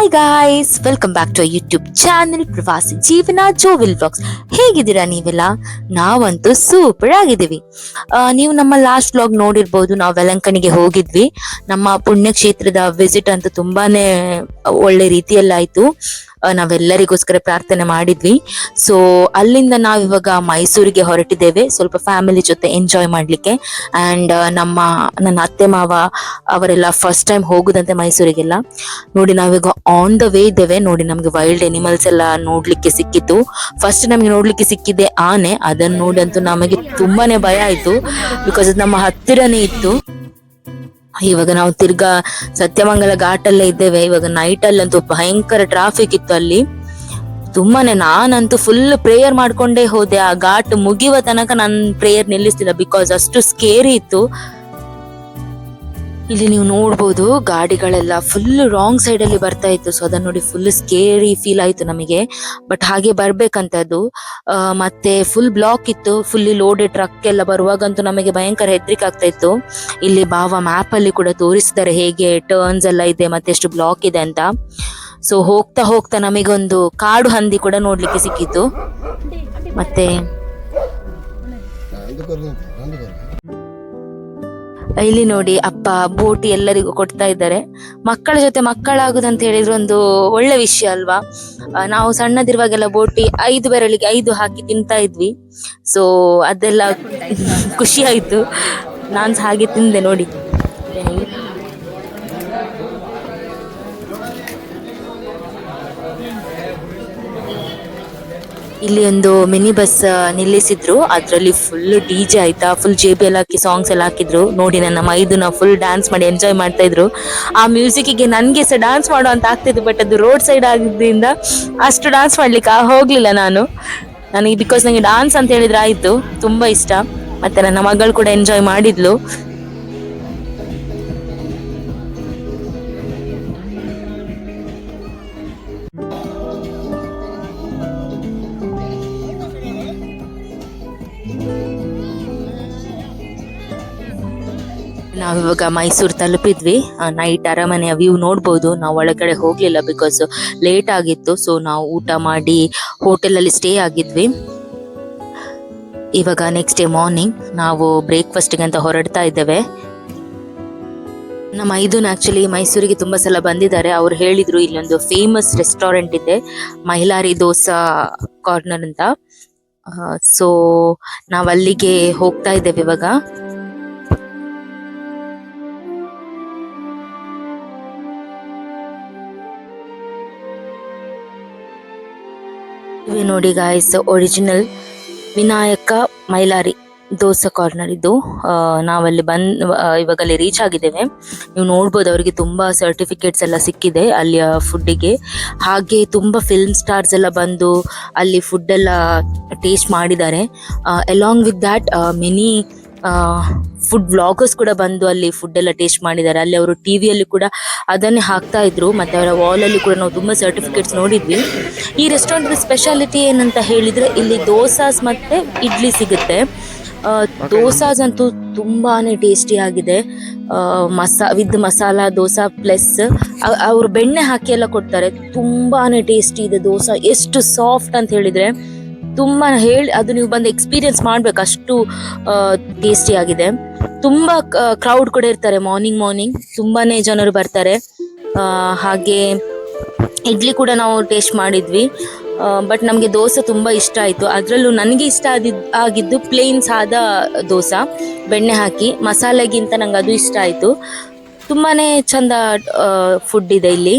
Hi guys, welcome back to YouTube channel Pravasi Jeevana ಜೋವಿಲ್ vlogs. ಹೇಗಿದ್ದೀರಾ ನೀವೆಲ್ಲ? ನಾವಂತೂ ಸೂಪರ್ ಆಗಿದ್ದೀವಿ. ನೀವು ನಮ್ಮ ಲಾಸ್ಟ್ ವ್ಲಾಗ್ ನೋಡಿರ್ಬೋದು. ನಾವು ವೆಲಂಕಣಿಗೆ ಹೋಗಿದ್ವಿ. ನಮ್ಮ ಪುಣ್ಯಕ್ಷೇತ್ರದ ವಿಸಿಟ್ ಅಂತೂ ತುಂಬಾನೇ ಒಳ್ಳೆ ರೀತಿಯಲ್ಲಾಯ್ತು. ನಾವೆಲ್ಲರಿಗೋಸ್ಕರ ಪ್ರಾರ್ಥನೆ ಮಾಡಿದ್ವಿ. ಸೊ ಅಲ್ಲಿಂದ ನಾವಿವಾಗ ಮೈಸೂರಿಗೆ ಹೊರಟಿದ್ದೇವೆ, ಸ್ವಲ್ಪ ಫ್ಯಾಮಿಲಿ ಜೊತೆ ಎಂಜಾಯ್ ಮಾಡ್ಲಿಕ್ಕೆ. ಅಂಡ್ ನನ್ನ ಅತ್ತೆ ಮಾವ ಅವರೆಲ್ಲ ಫಸ್ಟ್ ಟೈಮ್ ಹೋಗುದಂತೆ ಮೈಸೂರಿಗೆಲ್ಲ. ನೋಡಿ ನಾವೀಗ ಆನ್ ದ ವೇ ಇದ್ದೇವೆ. ನೋಡಿ ನಮ್ಗೆ ವೈಲ್ಡ್ ಎನಿಮಲ್ಸ್ ಎಲ್ಲ ನೋಡ್ಲಿಕ್ಕೆ ಸಿಕ್ಕಿತ್ತು. ಫಸ್ಟ್ ನಮ್ಗೆ ನೋಡ್ಲಿಕ್ಕೆ ಸಿಕ್ಕಿದೆ ಆನೆ. ಅದನ್ನ ನೋಡಂತೂ ನಮಗೆ ತುಂಬಾನೇ ಭಯ ಆಯ್ತು, ಬಿಕಾಸ್ ಅದು ನಮ್ಮ ಹತ್ತಿರನೇ ಇತ್ತು. ಇವಾಗ ನಾವು ತಿರ್ಗಾ ಸತ್ಯಮಂಗಲ ಘಾಟಲ್ಲೇ ಇದ್ದೇವೆ. ಇವಾಗ ನೈಟ್ ಅಲ್ಲಂತೂ ಭಯಂಕರ ಟ್ರಾಫಿಕ್ ಇತ್ತು ಅಲ್ಲಿ. ತುಂಬಾನೇ ನಾನಂತೂ ಫುಲ್ ಪ್ರೇಯರ್ ಮಾಡ್ಕೊಂಡೇ ಹೋದೆ. ಆ ಘಾಟ್ ಮುಗಿಯುವ ತನಕ ನಾನು ಪ್ರೇಯರ್ ನಿಲ್ಲಿಸ್ತಿಲ್ಲ, ಬಿಕಾಸ್ ಅಷ್ಟು ಸ್ಕೇರಿ ಇತ್ತು. ಇಲ್ಲಿ ನೀವು ನೋಡ್ಬೋದು ಗಾಡಿಗಳೆಲ್ಲ ಫುಲ್ ರಾಂಗ್ ಸೈಡ್ ಅಲ್ಲಿ ಬರ್ತಾ ಇತ್ತು. ಸೊ ಅದನ್ನ ನೋಡಿ ಫುಲ್ ಸ್ಕೇರಿ ಫೀಲ್ ಆಯ್ತು ನಮಗೆ. ಬಟ್ ಹಾಗೆ ಬರ್ಬೇಕಂತದ್ದು. ಮತ್ತೆ ಫುಲ್ ಬ್ಲಾಕ್ ಇತ್ತು. ಫುಲ್ಲಿ ಲೋಡೆಡ್ ಟ್ರಕ್ ಎಲ್ಲ ಬರುವಾಗಂತೂ ನಮಗೆ ಭಯಂಕರ ಹೆದರಿಕೆ ಆಗ್ತಾ ಇತ್ತು. ಇಲ್ಲಿ ಬಾವ ಮ್ಯಾಪ್ ಅಲ್ಲಿ ಕೂಡ ತೋರಿಸಿದ್ದಾರೆ ಹೇಗೆ ಟರ್ನ್ಸ್ ಎಲ್ಲ ಇದೆ ಮತ್ತೆ ಎಷ್ಟು ಬ್ಲಾಕ್ ಇದೆ ಅಂತ. ಸೊ ಹೋಗ್ತಾ ಹೋಗ್ತಾ ನಮಗೊಂದು ಕಾಡು ಹಂದಿ ಕೂಡ ನೋಡ್ಲಿಕ್ಕೆ ಸಿಕ್ಕಿತ್ತು. ಮತ್ತೆ ಇಲ್ಲಿ ನೋಡಿ ಅಪ್ಪ ಬೋಟಿ ಎಲ್ಲರಿಗೂ ಕೊಡ್ತಾ ಇದ್ದಾರೆ. ಮಕ್ಕಳ ಜೊತೆ ಮಕ್ಕಳಾಗುದಂತ ಹೇಳಿದ್ರೆ ಒಂದು ಒಳ್ಳೆ ವಿಷಯ ಅಲ್ವಾ. ನಾವು ಸಣ್ಣದಿರುವಾಗೆಲ್ಲ ಬೋಟಿ 5 ಬೆರಳಿಗೆ 5 ಹಾಕಿ ತಿಂತಾ ಇದ್ವಿ. ಸೊ ಅದೆಲ್ಲ ಖುಷಿ ಆಯ್ತು. ನಾನು ಹಾಗೆ ತಿಂದೆ ನೋಡಿ. ಇಲ್ಲಿ ಒಂದು ಮಿನಿ ಬಸ್ ನಿಲ್ಲಿಸಿದ್ರು. ಅದ್ರಲ್ಲಿ ಫುಲ್ ಡಿಜೆ ಆಯ್ತಾ, ಫುಲ್ JBL ಎಲ್ಲ ಹಾಕಿ ಸಾಂಗ್ಸ್ ಎಲ್ಲ ಹಾಕಿದ್ರು. ನೋಡಿ ನನ್ನ ಮೈದುನ ಫುಲ್ ಡ್ಯಾನ್ಸ್ ಮಾಡಿ ಎಂಜಾಯ್ ಮಾಡ್ತಾ ಇದ್ರು. ಆ ಮ್ಯೂಸಿಕ್ಗೆ ನನ್ಗೆ ಸಹ ಡ್ಯಾನ್ಸ್ ಮಾಡೋ ಅಂತ ಆಗ್ತಿತ್ತು. ಬಟ್ ಅದು ರೋಡ್ ಸೈಡ್ ಆಗಿದ್ದರಿಂದ ಅಷ್ಟು ಡ್ಯಾನ್ಸ್ ಮಾಡ್ಲಿಕ್ಕೆ ಹೋಗ್ಲಿಲ್ಲ ನನಗೆ, ಬಿಕಾಸ್ ನಂಗೆ ಡ್ಯಾನ್ಸ್ ಅಂತ ಹೇಳಿದ್ರೆ ಆಯ್ತು, ತುಂಬಾ ಇಷ್ಟ. ಮತ್ತೆ ನನ್ನ ಮಗಳು ಕೂಡ ಎಂಜಾಯ್ ಮಾಡಿದ್ಲು. ನಾವಿವಾಗ ಮೈಸೂರು ತಲುಪಿದ್ವಿ. ನೈಟ್ ಅರಮನೆಯ ವ್ಯೂ ನೋಡ್ಬೋದು. ನಾವು ಒಳಗಡೆ ಹೋಗ್ಲಿಲ್ಲ ಬಿಕಾಸ್ ಲೇಟ್ ಆಗಿತ್ತು. ಸೊ ನಾವು ಊಟ ಮಾಡಿ ಹೋಟೆಲ್ ಅಲ್ಲಿ ಸ್ಟೇ ಆಗಿದ್ವಿ. ಇವಾಗ ನೆಕ್ಸ್ಟ್ ಡೇ ಮಾರ್ನಿಂಗ್ ನಾವು ಬ್ರೇಕ್ಫಾಸ್ಟ್ಗೆ ಅಂತ ಹೊರಡ್ತಾ ಇದ್ದೇವೆ. ನಮ್ಮ ಇದನ್ನ ಆಕ್ಚುಲಿ ಮೈಸೂರಿಗೆ ತುಂಬಾ ಸಲ ಬಂದಿದ್ದಾರೆ. ಅವ್ರು ಹೇಳಿದ್ರು ಇಲ್ಲೊಂದು ಫೇಮಸ್ ರೆಸ್ಟೋರೆಂಟ್ ಇದೆ, ಮೈಲಾರಿ ದೋಸಾ ಕಾರ್ನರ್ ಅಂತ. ಸೊ ನಾವ್ ಅಲ್ಲಿಗೆ ಹೋಗ್ತಾ ಇದ್ದೇವೆ ಇವಾಗ. ನೋಡಿ guys, original Vinayaka Mylari dosa corner ಇದು. ನಾವಲ್ಲಿ ಇವಾಗಲ್ಲಿ ರೀಚ್ ಆಗಿದ್ದೇವೆ. ನೀವು ನೋಡ್ಬೋದು ಅವರಿಗೆ ತುಂಬಾ ಸರ್ಟಿಫಿಕೇಟ್ಸ್ ಎಲ್ಲ ಸಿಕ್ಕಿದೆ ಅಲ್ಲಿಯ ಫುಡ್ಡಿಗೆ. ಹಾಗೆ ತುಂಬಾ ಫಿಲ್ಮ್ ಸ್ಟಾರ್ಸ್ ಎಲ್ಲ ಬಂದು ಅಲ್ಲಿ ಫುಡ್ ಎಲ್ಲ ಟೇಸ್ಟ್ ಮಾಡಿದ್ದಾರೆ. Along with that many food vloggers ಕೂಡ ಬಂದು ಅಲ್ಲಿ ಫುಡ್ ಎಲ್ಲ ಟೇಸ್ಟ್ ಮಾಡಿದ್ದಾರೆ. ಅಲ್ಲಿ ಅವರು ಟಿವಿಯಲ್ಲಿ ಕೂಡ ಅದನ್ನೇ ಹಾಕ್ತಾ ಇದ್ರು. ಮತ್ತೆ ಅವರ ವಾಲ್ ಅಲ್ಲಿ ಕೂಡ ನಾವು ತುಂಬಾ ಸರ್ಟಿಫಿಕೇಟ್ಸ್ ನೋಡಿದ್ವಿ. ಈ ರೆಸ್ಟೋರೆಂಟ್ ಸ್ಪೆಷಾಲಿಟಿ ಏನಂತ ಹೇಳಿದ್ರೆ ಇಲ್ಲಿ ದೋಸಾಸ್ ಮತ್ತೆ ಇಡ್ಲಿ ಸಿಗುತ್ತೆ. ದೋಸಾಸ್ ಅಂತೂ ತುಂಬಾನೇ ಟೇಸ್ಟಿ ಆಗಿದೆ. ವಿತ್ ಮಸಾಲಾ ದೋಸಾ ಪ್ಲಸ್ ಅವರು ಬೆಣ್ಣೆ ಹಾಕಿ ಎಲ್ಲ ಕೊಡ್ತಾರೆ. ತುಂಬಾನೇ ಟೇಸ್ಟಿ ಇದೆ ದೋಸಾ. ಎಷ್ಟು ಸಾಫ್ಟ್ ಅಂತ ಹೇಳಿದ್ರೆ ತುಂಬಾ ಅದು ನೀವು ಬಂದು ಎಕ್ಸ್ಪೀರಿಯನ್ಸ್ ಮಾಡ್ಬೇಕು, ಅಷ್ಟು ಟೇಸ್ಟಿ ಆಗಿದೆ. ತುಂಬಾ ಕ್ರೌಡ್ ಕೂಡ ಇರ್ತಾರೆ. ಮಾರ್ನಿಂಗ್ ತುಂಬಾನೇ ಜನರು ಬರ್ತಾರೆ. ಹಾಗೆ ಇಡ್ಲಿ ಕೂಡ ನಾವು ಟೇಸ್ಟ್ ಮಾಡಿದ್ವಿ. ಬಟ್ ನಮಗೆ ದೋಸೆ ತುಂಬಾ ಇಷ್ಟ ಆಯ್ತು. ಅದರಲ್ಲೂ ನನಗೆ ಇಷ್ಟ ಆಗಿದ್ದು ಪ್ಲೇನ್ ಸಾದಾ ದೋಸಾ ಬೆಣ್ಣೆ ಹಾಕಿ. ಮಸಾಲೆಗಿಂತ ನಂಗೆ ಅದು ಇಷ್ಟ ಆಯ್ತು. ತುಂಬಾನೇ ಚಂದ ಫುಡ್ ಇದೆ ಇಲ್ಲಿ.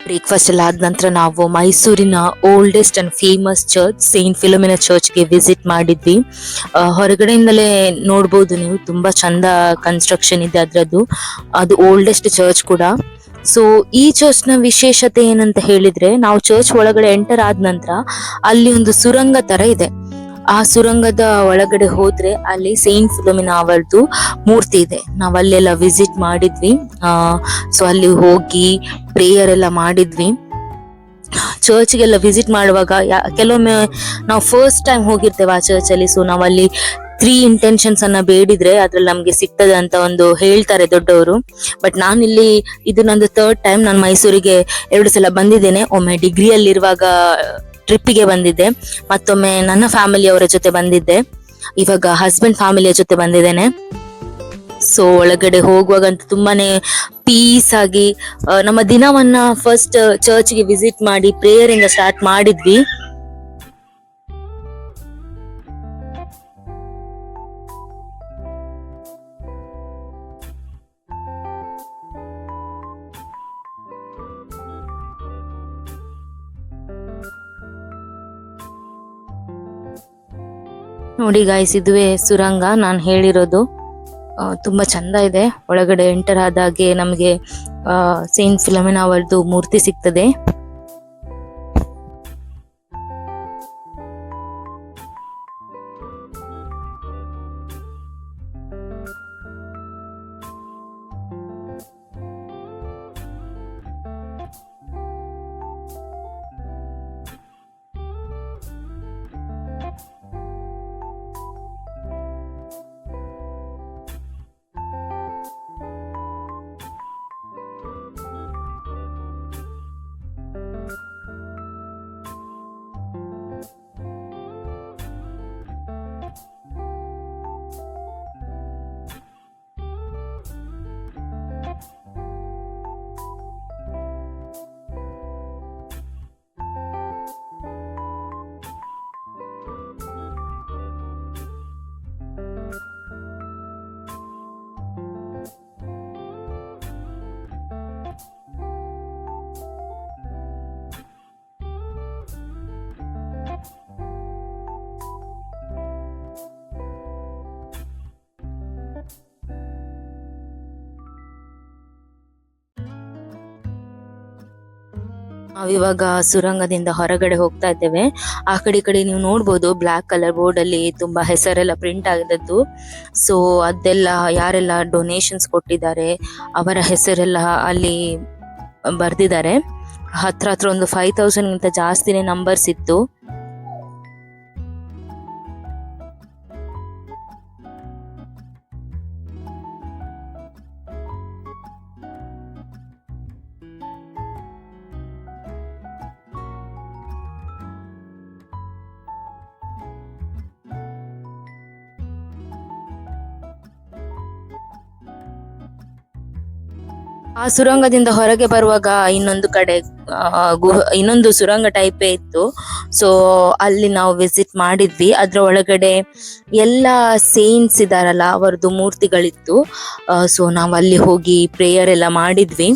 ಬ್ರೇಕ್ಫಾಸ್ಟ್ ಎಲ್ಲ ಆದ ನಂತರ ನಾವು ಮೈಸೂರಿನ oldest and famous church Saint Philomena ಚರ್ಚ್ಗೆ ವಿಸಿಟ್ ಮಾಡಿದ್ವಿ. ಹೊರಗಡೆಯಿಂದಲೇ ನೋಡ್ಬೋದು ನೀವು, ತುಂಬಾ ಚಂದ ಕನ್ಸ್ಟ್ರಕ್ಷನ್ ಇದೆ ಅದರದ್ದು. ಅದು ಓಲ್ಡೆಸ್ಟ್ ಚರ್ಚ್ ಕೂಡ. ಸೊ ಈ ಚರ್ಚ್ ನ ವಿಶೇಷತೆ ಏನಂತ ಹೇಳಿದ್ರೆ, ನಾವು ಚರ್ಚ್ ಒಳಗಡೆ ಎಂಟರ್ ಆದ ನಂತರ ಅಲ್ಲಿ ಒಂದು ಸುರಂಗ ತರ ಇದೆ. ಆ ಸುರಂಗದ ಒಳಗಡೆ ಹೋದ್ರೆ ಅಲ್ಲಿ ಸೇಂಟ್ ಫಿಲೋಮಿನಾ ಅವರದ್ದು ಮೂರ್ತಿ ಇದೆ. ನಾವ್ ಅಲ್ಲೆಲ್ಲ ವಿಸಿಟ್ ಮಾಡಿದ್ವಿ. ಸೊ ಅಲ್ಲಿ ಹೋಗಿ ಪ್ರೇಯರ್ ಎಲ್ಲ ಮಾಡಿದ್ವಿ. ಚರ್ಚ್ಗೆಲ್ಲ ವಿಸಿಟ್ ಮಾಡುವಾಗ ಕೆಲವೊಮ್ಮೆ ನಾವು ಫಸ್ಟ್ ಟೈಮ್ ಹೋಗಿರ್ತೇವೆ ಆ ಚರ್ಚ್ ಅಲ್ಲಿ. ಸೊ ನಾವಲ್ಲಿ 3 ಇಂಟೆನ್ಷನ್ಸ್ ಅನ್ನ ಬೇಡಿದ್ರೆ ಅದ್ರಲ್ಲಿ ನಮ್ಗೆ ಸಿಗ್ತದೆ ಅಂತ ಒಂದು ಹೇಳ್ತಾರೆ ದೊಡ್ಡವರು. ಬಟ್ ನಾನಿಲ್ಲಿ ಇದು ನಂದು 3rd ಟೈಮ್ ನಾನು ಮೈಸೂರಿಗೆ 2 ಸಲ ಬಂದಿದ್ದೇನೆ. ಒಮ್ಮೆ ಡಿಗ್ರಿಯಲ್ಲಿರುವಾಗ ಟ್ರಿಪ್ಪಿಗೆ ಬಂದಿದ್ದೆ, ಮತ್ತೊಮ್ಮೆ ನನ್ನ ಫ್ಯಾಮಿಲಿಯವರ ಜೊತೆ ಬಂದಿದ್ದೆ, ಇವಾಗ ಹಸ್ಬೆಂಡ್ ಫ್ಯಾಮಿಲಿಯ ಜೊತೆ ಬಂದಿದ್ದೇನೆ. ಸೊ ಒಳಗಡೆ ಹೋಗುವಾಗಂತೂ ತುಂಬಾನೇ ಪೀಸ್ ಆಗಿ ನಮ್ಮ ದಿನವನ್ನ ಫಸ್ಟ್ ಚರ್ಚ್ಗೆ ವಿಸಿಟ್ ಮಾಡಿ ಪ್ರೇಯರ್ ಇಂದ ಸ್ಟಾರ್ಟ್ ಮಾಡಿದ್ವಿ. ನೋಡಿ ಗಾಯ್ಸ್, ಇದುವೇ ಸುರಂಗ ನಾನು ಹೇಳಿರೋದು. ತುಂಬಾ ಚಂದ ಇದೆ. ಒಳಗಡೆ ಎಂಟರ್ ಆದಾಗೆ ನಮಗೆ ಸೇಂಟ್ ಫಿಲೋಮಿನಾ ಅವರದ್ದು ಮೂರ್ತಿ ಸಿಗ್ತದೆ. ನಾವಿವಾಗ ಸುರಂಗದಿಂದ ಹೊರಗಡೆ ಹೋಗ್ತಾ ಇದ್ದೇವೆ. ಆ ಕಡೆ ಈ ಕಡೆ ನೀವು ನೋಡ್ಬೋದು, ಬ್ಲಾಕ್ ಕಲರ್ ಬೋರ್ಡ್ ಅಲ್ಲಿ ತುಂಬಾ ಹೆಸರೆಲ್ಲ ಪ್ರಿಂಟ್ ಆಗಿದ್ದದ್ದು. ಸೊ ಅದೆಲ್ಲ ಯಾರೆಲ್ಲ ಡೊನೇಷನ್ಸ್ ಕೊಟ್ಟಿದ್ದಾರೆ ಅವರ ಹೆಸರೆಲ್ಲ ಅಲ್ಲಿ ಬರ್ದಿದ್ದಾರೆ. ಹತ್ರ ಒಂದು 5000 ಗಿಂತ ಜಾಸ್ತಿನೇ ನಂಬರ್ಸ್ ಇತ್ತು. ಆ ಸುರಂಗದಿಂದ ಹೊರಗೆ ಬರುವಾಗ ಇನ್ನೊಂದು ಕಡೆ ಇನ್ನೊಂದು ಸುರಂಗ ಟೈಪೇ ಇತ್ತು. ಸೊ ಅಲ್ಲಿ ನಾವು ವಿಸಿಟ್ ಮಾಡಿದ್ವಿ. ಅದ್ರ ಒಳಗಡೆ ಎಲ್ಲ ಸೇಂಟ್ಸ್ ಇದಾರಲ್ಲ ಅವರದ್ದು ಮೂರ್ತಿಗಳಿತ್ತು. ಸೊ ನಾವು ಅಲ್ಲಿ ಹೋಗಿ ಪ್ರೇಯರ್ ಎಲ್ಲ ಮಾಡಿದ್ವಿ.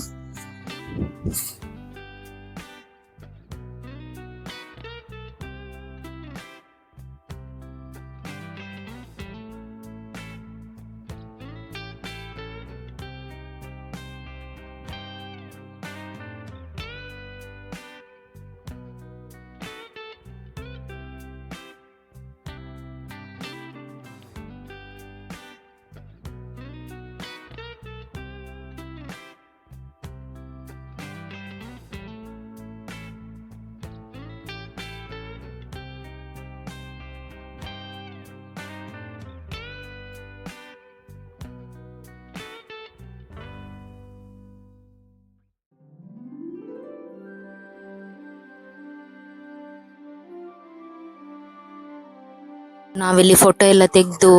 ನಾವಿಲ್ಲಿ ಫೋಟೋ ಎಲ್ಲ ತೆಗೆದು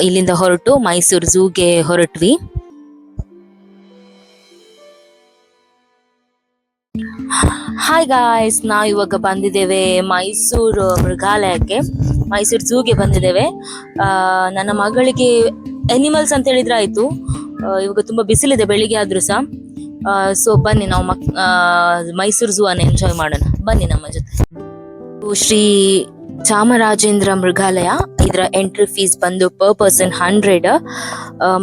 ಇಲ್ಲಿಂದ ಹೊರಟು ಮೈಸೂರು ಝೂಗೆ ಹೊರಟ್ವಿ. ಹಾಯ್ ಗಾಯ್ಸ್, ನಾವು ಇವಾಗ ಬಂದಿದ್ದೇವೆ ಮೈಸೂರು ಮೃಗಾಲಯಕ್ಕೆ, ಮೈಸೂರು ಝೂಗೆ ಬಂದಿದ್ದೇವೆ. ನನ್ನ ಮಗಳಿಗೆ ಅನಿಮಲ್ಸ್ ಅಂತ ಹೇಳಿದ್ರೆ ಆಯ್ತು. ಇವಾಗ ತುಂಬಾ ಬಿಸಿಲಿದೆ ಬೆಳಿಗ್ಗೆ ಆದ್ರೂ ಸಹ. ಸೊ ಬನ್ನಿ ನಾವು ಮೈಸೂರು ಝೂ ಅನ್ನು ಎಂಜಾಯ್ ಮಾಡೋಣ. ಬನ್ನಿ ನಮ್ಮ ಜೊತೆ. ಶ್ರೀ ಚಾಮರಾಜೇಂದ್ರ ಮೃಗಾಲಯ, ಇದರ ಎಂಟ್ರಿ ಫೀಸ್ ಬಂದು ಪರ್ ಪರ್ಸನ್ 100.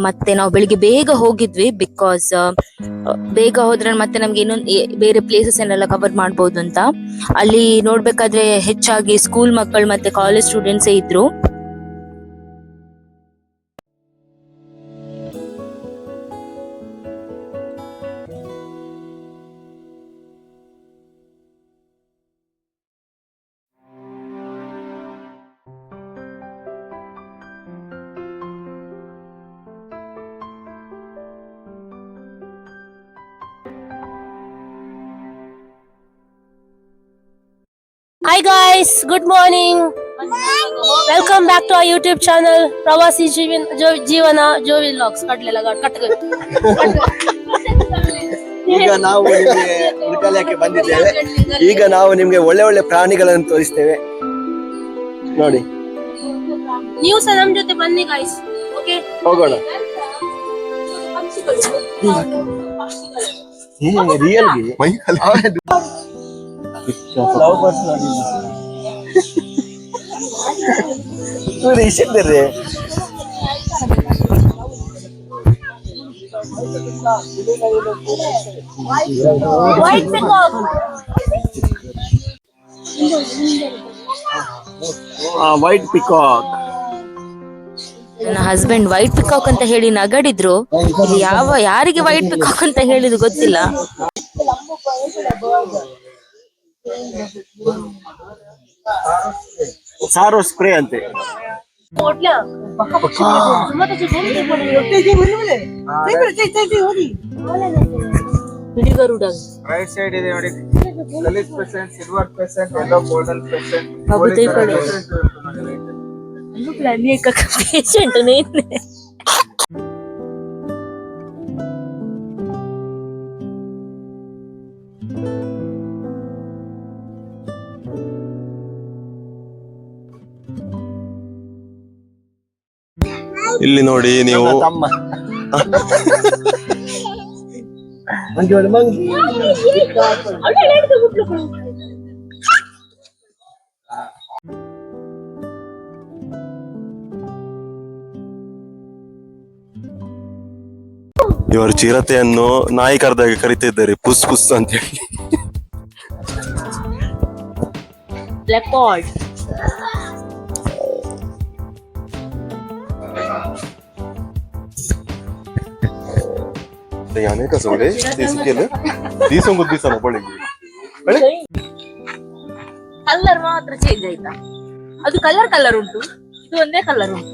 ಮತ್ತೆ ನಾವು ಬೆಳಿಗ್ಗೆ ಬೇಗ ಹೋಗಿದ್ವಿ, ಬಿಕಾಸ್ ಬೇಗ ಹೋದ್ರೆ ಮತ್ತೆ ನಮ್ಗೆ ಇನ್ನೊಂದು ಬೇರೆ ಪ್ಲೇಸಸ್ ಏನೆಲ್ಲ ಕವರ್ ಮಾಡ್ಬೋದು ಅಂತ. ಅಲ್ಲಿ ನೋಡ್ಬೇಕಾದ್ರೆ ಹೆಚ್ಚಾಗಿ ಸ್ಕೂಲ್ ಮಕ್ಕಳು ಮತ್ತೆ ಕಾಲೇಜ್ ಸ್ಟೂಡೆಂಟ್ಸೇ ಇದ್ರು. Hi guys, good morning. Welcome back to our YouTube channel, Pravasi Jeevana Jovi Vlogs. ಈಗ ನಾವು ನಿಮಗೆ ಮೃಗಾಲಯಕ್ಕೆ ಬಂದಿದ್ದೇವೆ. ಈಗ ನಾವು ನಿಮ್ಗೆ ಒಳ್ಳೆ ಒಳ್ಳೆ ಪ್ರಾಣಿಗಳನ್ನು ತೋರಿಸ್ತೇವೆ ನೋಡಿ. ನೀವು ಸಹ ನಮ್ಮ ಜೊತೆ ಬನ್ನಿ guys. Okay? ಹೋಗೋಣ. ರಿಯಲ್ ಲವ್ ಬರ್ಡ್ಸ್ ನೋಡಿ. ಇವ್ರು ಇಷ್ಟಿದ್ದಾರೆ. White peacock. White peacock. ನನ್ನ ಹಸ್ಬೆಂಡ್ ವೈಟ್ ಪಿಕಾಕ್ ಅಂತ ಹೇಳಿ ನಗಡಿದ್ರು. ಇಲ್ಲಿ ಯಾರಿಗೆ ವೈಟ್ ಪಿಕಾಕ್ ಅಂತ ಹೇಳಿದ್ರು ಗೊತ್ತಿಲ್ಲ. ಸಾರೋ ಸ್ಪ್ರೇ ಅಂತೆ. ರೈಟ್ ಸೈಡ್ ಇದೆ ನೋಡಿ. ಕಲಿಸ್ pheasant, silver pheasant, yellow golden pheasant. Patient ಇಲ್ಲಿ ನೋಡಿ ನೀವು ತಮ್ಮ ಮಂಗಿ. ಇವರು ಚಿರತೆಯನ್ನು ನಾಯಿ ಕರೆದಾಗ ಕರಿತಿದ್ದಾರೆ, ಪುಸ್ ಪುಸ್ ಅಂತ ಹೇಳಿ. ಲೆಪಾರ್ಡ್. ಅನೇಕ ಸೊಗಡೆ ಕಲರ್ ಮಾತ್ರ ಚೇಂಜ್ ಆಯ್ತಾ? ಅದು ಕಲರ್ ಉಂಟು, ಇದು ಒಂದೇ ಕಲರ್ ಉಂಟು.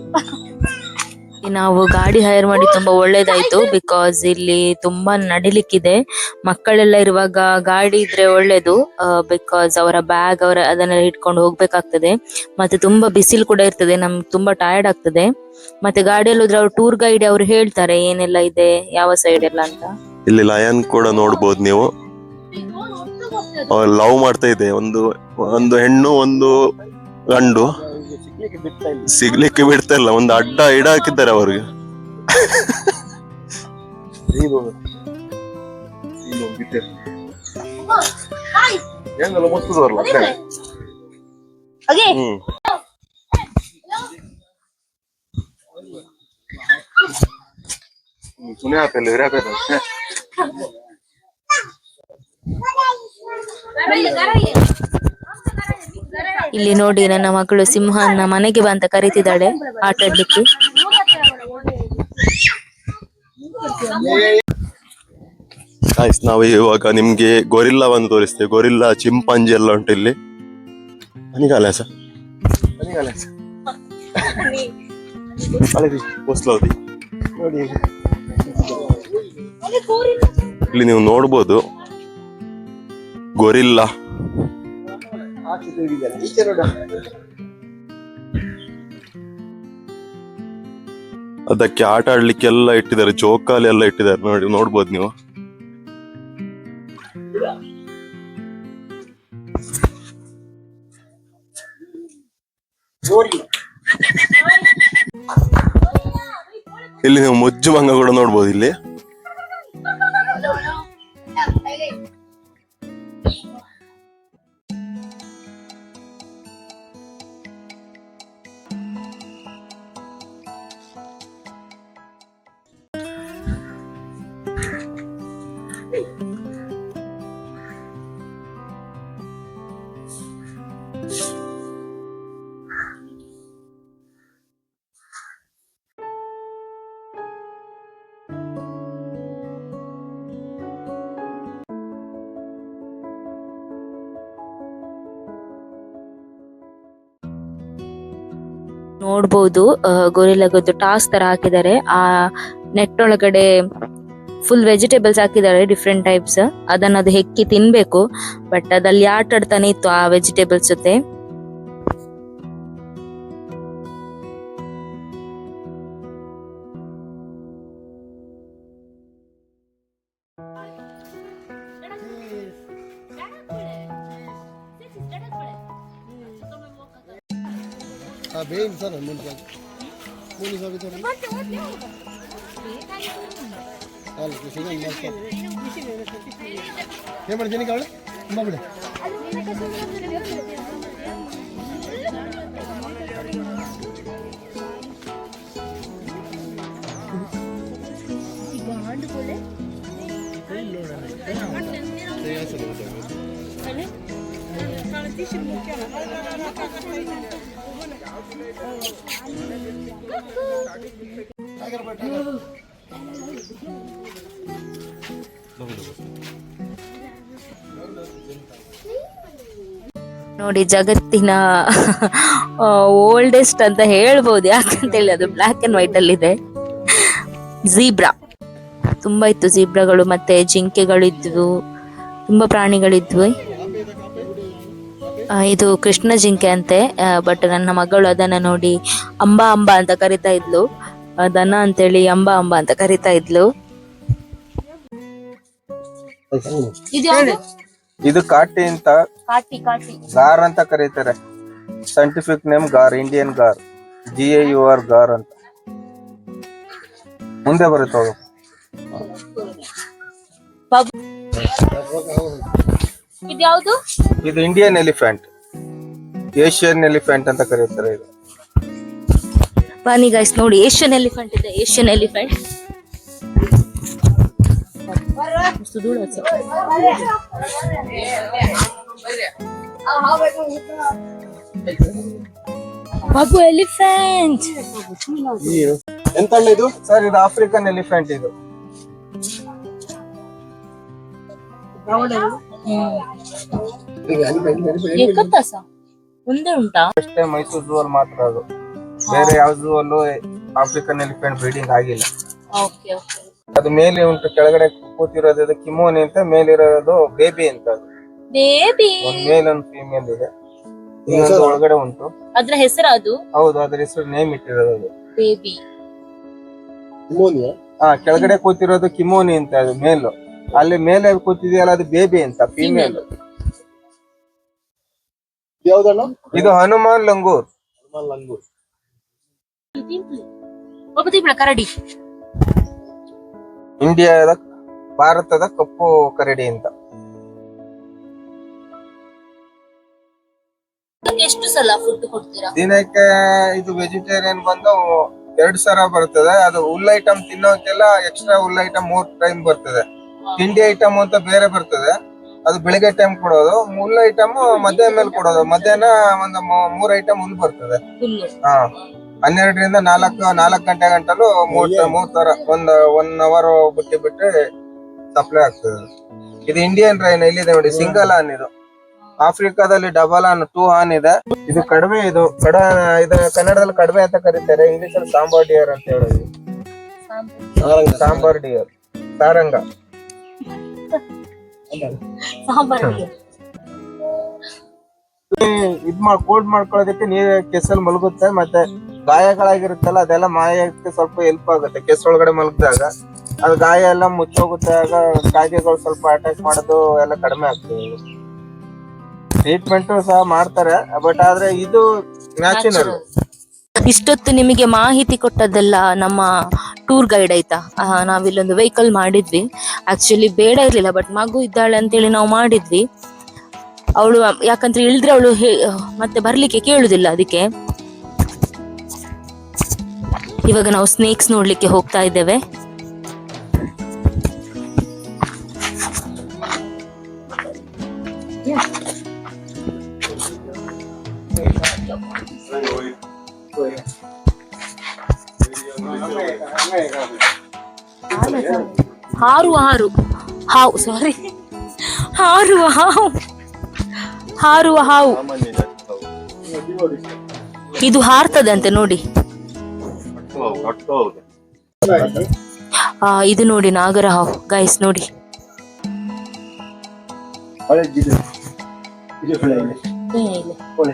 ನಾವು ಗಾಡಿ ಹೈರ್ ಮಾಡಿ ತುಂಬಾ ಒಳ್ಳೇದಾಯ್ತು. ಬಿಕಾಸ್ ಇಲ್ಲಿ ತುಂಬಾ ನಡಿಲಿಕ್ಕಿದೆ. ಮಕ್ಕಳೆಲ್ಲ ಇರುವಾಗ ಗಾಡಿ ಇದ್ರೆ ಒಳ್ಳೇದು. ಬಿಕಾಸ್ ಅವರ ಬ್ಯಾಗ್ ಅದನ್ನೆಲ್ಲ ಇಟ್ಕೊಂಡು ಹೋಗ್ಬೇಕಾಗ್ತದೆ. ಮತ್ತೆ ತುಂಬಾ ಬಿಸಿಲು ಕೂಡ ಇರ್ತದೆ, ನಮ್ಗೆ ತುಂಬಾ ಟಯರ್ಡ್ ಆಗ್ತದೆ. ಮತ್ತೆ ಗಾಡಿಯಲ್ಲಿ ಹೋದ್ರೆ ಅವ್ರು ಟೂರ್ ಗೈಡ್ ಅವ್ರು ಹೇಳ್ತಾರೆ ಏನೆಲ್ಲ ಇದೆ, ಯಾವ ಸೈಡ್ ಎಲ್ಲ ಅಂತ. ಇಲ್ಲಿ ಲಯನ್ ಕೂಡ ನೋಡ್ಬೋದು ನೀವು. ಲವ್ ಮಾಡ್ತಾ ಇದೆ, ಒಂದು ಹೆಣ್ಣು ಒಂದು ಗಂಡು. ಸಿಗ್ಲಿಕ್ಕೆ ಬಿಡ್ತಾ ಇಲ್ಲ, ಒಂದು ಅಡ್ಡ ಇಡ ಹಾಕಿದ್ದಾರೆ ಅವ್ರಿಗೆ. ಇಲ್ಲಿ ನೋಡಿ, ನನ್ನ ಮಗಳು ಸಿಂಹನ ಮನೆಗೆ ಬಾ ಅಂತ ಕರೀತಿದ್ದಾಳೆ ಆಟ ಆಡ್ಲಿಕ್ಕೆ. ನಾವು ಇವಾಗ ನಿಮ್ಗೆ ಗೊರಿಲ್ಲಾವನ್ನು ತೋರಿಸ್ತೇವೆ. ಗೊರಿಲ್ಲಾ, ಚಿಂಪಾಂಜಿ ಎಲ್ಲ ಉಂಟು ಇಲ್ಲಿ. ಇಲ್ಲಿ ನೀವು ನೋಡ್ಬೋದು ಗೊರಿಲ್ಲಾ. ಅದಕ್ಕೆ ಆಟ ಆಡ್ಲಿಕ್ಕೆ ಎಲ್ಲ ಇಟ್ಟಿದ್ದಾರೆ, ಜೋಕಾಲಿ ಎಲ್ಲ ಇಟ್ಟಿದ್ದಾರೆ, ನೋಡ್ಬೋದು ನೀವು. ಇಲ್ಲಿ ನೀವು ಮುಜ್ಜು ಮಂಗ ಕೂಡ ನೋಡ್ಬೋದು ಇಲ್ಲಿ. ನೋಡ್ಬೋದು ಗೊರಿಲ್ಲಾಗದ್ದು ಟಾಸ್ಕ್ ತರ ಹಾಕಿದ್ದಾರೆ. ಆ ನೆಟ್ ಒಳಗಡೆ ಫುಲ್ ವೆಜಿಟೇಬಲ್ಸ್ ಹಾಕಿದ್ದಾರೆ ಡಿಫ್ರೆಂಟ್ ಟೈಪ್ಸ್. ಅದನ್ನ ಅದು ಹೆಕ್ಕಿ ತಿನ್ಬೇಕು. ಬಟ್ ಅದಲ್ಲಿ ಆಟ ಆಡ್ತಾನೆ ಇತ್ತು ಆ ವೆಜಿಟೇಬಲ್ಸ್ ಜೊತೆ. ನೋಡಿ ಜಗತ್ತಿನ ಓಲ್ಡೆಸ್ಟ್ ಅಂತ ಹೇಳ್ಬೋದು. ಯಾಕಂತೇಳಿ ಅದು ಬ್ಲಾಕ್ ಅಂಡ್ ವೈಟ್ ಅಲ್ಲಿ ಇದೆ. ಝೀಬ್ರಾ ತುಂಬಾ ಇತ್ತು. ಝೀಬ್ರಾಗಳು ಮತ್ತೆ ಜಿಂಕೆಗಳಿದ್ವು, ತುಂಬಾ ಪ್ರಾಣಿಗಳಿದ್ವು. ಇದು ಕೃಷ್ಣ ಜಿಂಕೆ ಅಂತೆ. ಬಟ್ ನನ್ನ ಮಗಳು ಅದನ್ನ ನೋಡಿ ಅಂಬಾ ಅಂಬಾ ಅಂತ ಕರಿತಾ ಇದ್ಲು. ದನ ಅಂತೇಳಿ ಅಂಬಾ ಅಂಬಾ ಅಂತ ಕರಿತಾ ಇದ್ಲು. ಇದು ಕಾಟಿ ಅಂತ, ಗಾರ್ ಅಂತ ಕರೀತಾರೆ. Scientific name gar, Indian gar, GAUR gar ಅಂತ. ಮುಂದೆ ಬರುತ್ತೆ. ಇದ್ಯಾವುದು? ಇದು ಇಂಡಿಯನ್ ಎಲಿಫೆಂಟ್, ಏಷ್ಯನ್ ಎಲಿಫೆಂಟ್ ಅಂತ ಕರೀತಾರೆ. ಇದು ಬನ್ನಿ ಗೈಸ್ ನೋಡಿ, ಏಷ್ಯನ್ ಎಲಿಫೆಂಟ್ ಇದೆ. ಏಷ್ಯನ್ ಎಲಿಫೆಂಟ್ ಬಾಬು ಎಲಿಫೆಂಟ್ ಎಂತ ಇದು ಸರ್? ಇದು ಆಫ್ರಿಕನ್ ಎಲಿಫೆಂಟ್. ಇದು ಮುಂದೆ ಉಂಟಾ? ಅಷ್ಟೇ ಮೈಸೂರು ಝೂ ಅಲ್ಲಿ ಮಾತ್ರ ಅದು. ಬೇರೆ ಯಾವ ಝೂ ಅಲ್ಲೂ ಆಫ್ರಿಕನ್ ಎಲಿಫೆಂಟ್ ಬ್ರೀಡಿಂಗ್ ಆಗಿಲ್ಲ. ಅದು ಮೇಲೆ ಉಂಟು, ಕೆಳಗಡೆ ಕೂತಿರೋದು ಕಿಮೋನಿ ಅಂತ, ಮೇಲಿರೋದು ಬೇಬಿ ಅಂತ. ಒಂದ್ ಮೇಲ್ ಒಂದು ಫೀಮೇಲ್ ಇದೆ, ಇನ್ನೊಂದು ಒಳಗಡೆ ಉಂಟು. ಅದ್ರ ಹೆಸರು ಅದು? ಹೌದು, ಅದ್ರ ಹೆಸರು ನೇಮ್ ಇಟ್ಟಿರೋದು ಅದು ಬೇಬಿ. ಕೆಳಗಡೆ ಕೂತಿರೋದು ಕಿಮೋನಿ ಅಂತ, ಅದು ಮೇಲ್. ಅಲ್ಲಿ ಮೇಲೆ ಕೂತಿದೆಯಲ್ಲ ಅದು ಬೇಬಿ ಅಂತ, ಫೀಮೇಲ್. ಇದು ಹನುಮಾನ್ ಲಂಗೂರ್. ಕರಡಿ. ಇಂಡಿಯಾದ ಭಾರತದ ಕಪ್ಪು ಕರಡಿ ಅಂತ. ಎಷ್ಟು ಸಲ ಫುಡ್ ಕೊಡ್ತೀರಾ ದಿನಕ್ಕೆ? ಇದು ವೆಜಿಟೇರಿಯನ್ ಬಂದು 2 ಸಲ ಬರ್ತದೆ. ಅದು ಹುಲ್ ಐಟಮ್ ತಿನ್ನೋಕೆಲ್ಲ ಎಕ್ಸ್ಟ್ರಾ ಹುಲ್ ಐಟಮ್ 3 ಟೈಮ್ ಬರ್ತದೆ. ತಿಂಡಿ ಐಟಮ್ ಅಂತ ಬೇರೆ ಬರ್ತದೆ, ಅದು ಬೆಳಿಗ್ಗೆ ಟೈಮ್ ಕೊಡೋದು. ಹುಲ್ ಐಟಮ್ ಮಧ್ಯಾಹ್ನ ಮೇಲೆ ಕೊಡೋದು. ಮಧ್ಯಾಹ್ನ ಒಂದು 3 ಐಟಮ್ ಹುಲ್ ಬರ್ತದೆ. 12 ರಿಂದ 4 ಗಂಟೆ ಗಂಟಲು 3 ತರ 1 ಅವರ್ ಬಿಟ್ಟು ಸಪ್ಲೈ ಆಗ್ತದೆ. ಇದು ಇಂಡಿಯನ್ ರೈನ್. ಇಲ್ಲಿದೆ ನೋಡಿ, ಸಿಂಗಲ್ ಆನ್. ಇದು ಆಫ್ರಿಕಾದಲ್ಲಿ ಡಬಲ್ ಆನ್, 2 ಆನ್ ಇದೆ. ಇದು ಕಡವೆ. ಇದು ಕನ್ನಡದಲ್ಲಿ ಕಡವೆ ಅಂತ ಕರೀತಾರೆ, ಇಂಗ್ಲಿಷ್ ಅಲ್ಲಿ ಸಾಂಬಾರ್ ಡಿಯರ್ ಅಂತ ಹೇಳೋದು. ಸಾಂಬಾರ್ ಡಿಯರ್, ಸಾರಂಗ. ಕೋಲ್ಡ್ ಮಾಡ್ಕೊಳ್ಳೋದಕ್ಕೆ ನೀರ್ ಕೆಸಲ್ ಮಲಗುತ್ತೆ. ಮತ್ತೆ ಗಾಯಗಳಾಗಿರುತ್ತಲ್ಲ ಅದೆಲ್ಲ ಮಾಯಕ್ಕೆ ಸ್ವಲ್ಪ ಹೆಲ್ಪ್ ಆಗುತ್ತೆ. ಕೆಸರೊಳಗಡೆ ಮಲಗಿದಾಗ ಅದು ಗಾಯ ಎಲ್ಲ ಮುಚ್ಚೋಗುತ್ತೆ. ಆಗ ಕಾಯಿಲೆಗಳು ಸ್ವಲ್ಪ ಅಟ್ಯಾಕ್ ಮಾಡೋದು ಎಲ್ಲ ಕಡಿಮೆ ಆಗ್ತದೆ. ಟ್ರೀಟ್ಮೆಂಟ್ ಸಹ ಮಾಡ್ತಾರೆ, ಬಟ್ ಆದ್ರೆ ಇದು ನ್ಯಾಚುರಲ್. ಇಷ್ಟೊತ್ತು ನಿಮಗೆ ಮಾಹಿತಿ ಕೊಟ್ಟದ್ದೆಲ್ಲ ನಮ್ಮ ಟೂರ್ ಗೈಡ್ ಆಯ್ತಾ. ನಾವಿಲ್ಲೊಂದು ವೆಹಿಕಲ್ ಮಾಡಿದ್ವಿ. ಆಕ್ಚುಲಿ ಬೇಡ ಇರ್ಲಿಲ್ಲ, ಬಟ್ ಮಗು ಇದ್ದಾಳೆ ಅಂತೇಳಿ ನಾವು ಮಾಡಿದ್ವಿ. ಅವಳು ಯಾಕಂದ್ರೆ ಇಳಿದ್ರೆ ಅವಳು ಮತ್ತೆ ಬರ್ಲಿಕ್ಕೆ ಕೇಳುದಿಲ್ಲ. ಅದಕ್ಕೆ ಇವಾಗ ನಾವು ಸ್ನೇಕ್ಸ್ ನೋಡ್ಲಿಕ್ಕೆ ಹೋಗ್ತಾ ಇದ್ದೇವೆ. ಹಾರುವ ಹಾವು ಇದು ಹಾರ್ತದಂತೆ ನೋಡಿ. ಇದು ನೋಡಿ ನಾಗರ ಹಾವು ಗೈಸ್ ನೋಡಿ. ಹೊಳೆ ಇದು ಹೊಳೆ ಹೊಳೆ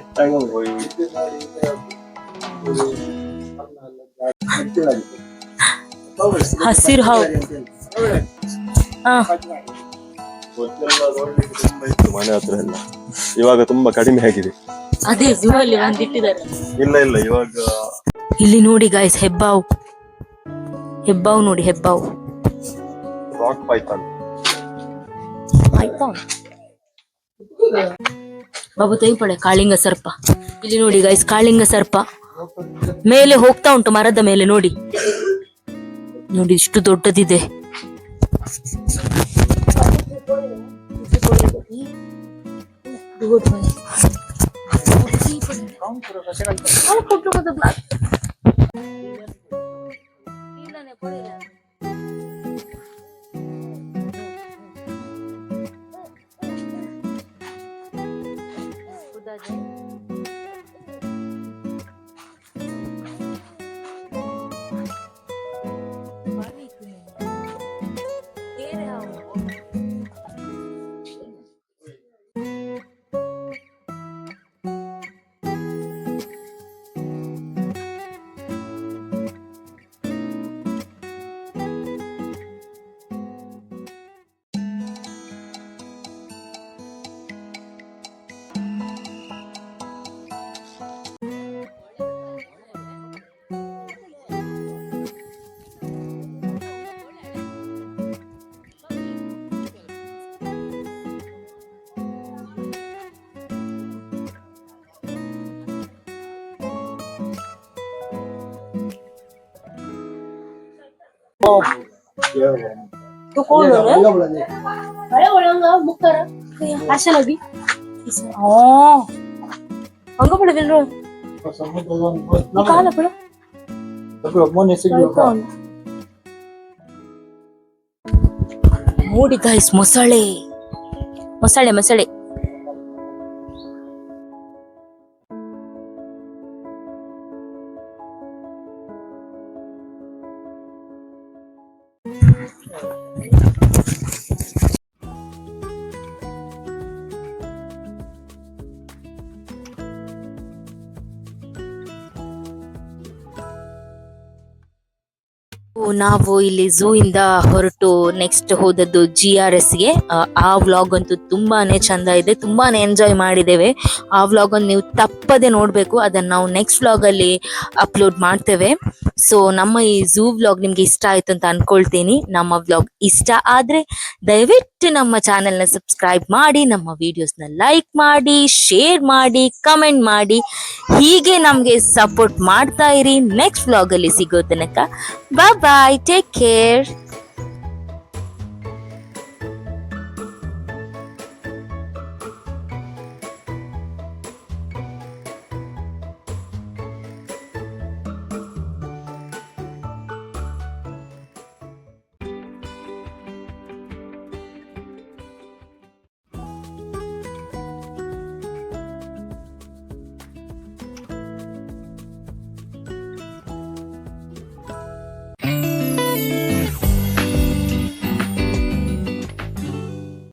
ಹಸಿರು ಹಾವು. ತುಂಬಾ ಇತ್ತು ಮನೆ ಹತ್ರ ಎಲ್ಲ, ಇವಾಗ ತುಂಬಾ ಕಡಿಮೆ ಆಗಿದೆ. ಅದೇ ಝೂ ಅಲ್ಲಿ ಬಂದಿಟ್ಟಿದ್ದಾರೆ. ಇಲ್ಲ ಇವಾಗ ಇಲ್ಲಿ ನೋಡಿ ಗೈಸ್ ಹೆಬ್ಬಾವು ನೋಡಿ ಹೆಬ್ಬಾವು. ರಾಕ್ ಪೈಥಾನ್ ಬಾಬು ತೈ ಪಡೆ ಕಾಳಿಂಗ ಸರ್ಪ. ಇಲ್ಲಿ ನೋಡಿ ಗೈಸ್ ಕಾಳಿಂಗ ಸರ್ಪ ಮೇಲೆ ಹೋಗ್ತಾ ಉಂಟು ಮರದ ಮೇಲೆ ನೋಡಿ ಇಷ್ಟು ದೊಡ್ಡದಿದೆ. तो कौन है? अरे बोलेंगा बुक करा ऐसे लगी अंग पड़े दिल रो निकाल पड़ा ನೋಡಿ ಗೈಸ್ ಮೊಸಳೆ. ನಾವು ಇಲ್ಲಿ ಝೂ ಇಂದ ಹೊರಟು ನೆಕ್ಸ್ಟ್ ಹೋದದ್ದು GRS ಗೆ. ಆ ವ್ಲಾಗ್ ಅಂತೂ ತುಂಬಾನೇ ಚಂದ ಇದೆ, ತುಂಬಾನೇ ಎಂಜಾಯ್ ಮಾಡಿದ್ದೇವೆ. ಆ ವ್ಲಾಗ್ ಅನ್ನು ನೀವು ತಪ್ಪದೆ ನೋಡ್ಬೇಕು. ಅದನ್ನ ನಾವು ನೆಕ್ಸ್ಟ್ ವ್ಲಾಗ್ ಅಲ್ಲಿ ಅಪ್ಲೋಡ್ ಮಾಡ್ತೇವೆ. ಸೊ ನಮ್ಮ ಈ ಝೂ ವ್ಲಾಗ್ ನಿಮ್ಗೆ ಇಷ್ಟ ಆಯ್ತು ಅಂತ ಅನ್ಕೊಳ್ತೀನಿ. ನಮ್ಮ ವ್ಲಾಗ್ ಇಷ್ಟ ಆದ್ರೆ ದಯವಿಟ್ಟು ನಮ್ಮ ಚಾನೆಲ್ ನ ಸಬ್ಸ್ಕ್ರೈಬ್ ಮಾಡಿ, ನಮ್ಮ ವಿಡಿಯೋಸ್ ನ ಲೈಕ್ ಮಾಡಿ, ಶೇರ್ ಮಾಡಿ, ಕಮೆಂಟ್ ಮಾಡಿ. ಹೀಗೆ ನಮ್ಗೆ ಸಪೋರ್ಟ್ ಮಾಡ್ತಾ ಇರಿ. ನೆಕ್ಸ್ಟ್ ವ್ಲಾಗ್ ಅಲ್ಲಿ ಸಿಗೋ ತನಕ ಬಾಯ್, ಟೇಕ್ ಕೇರ್.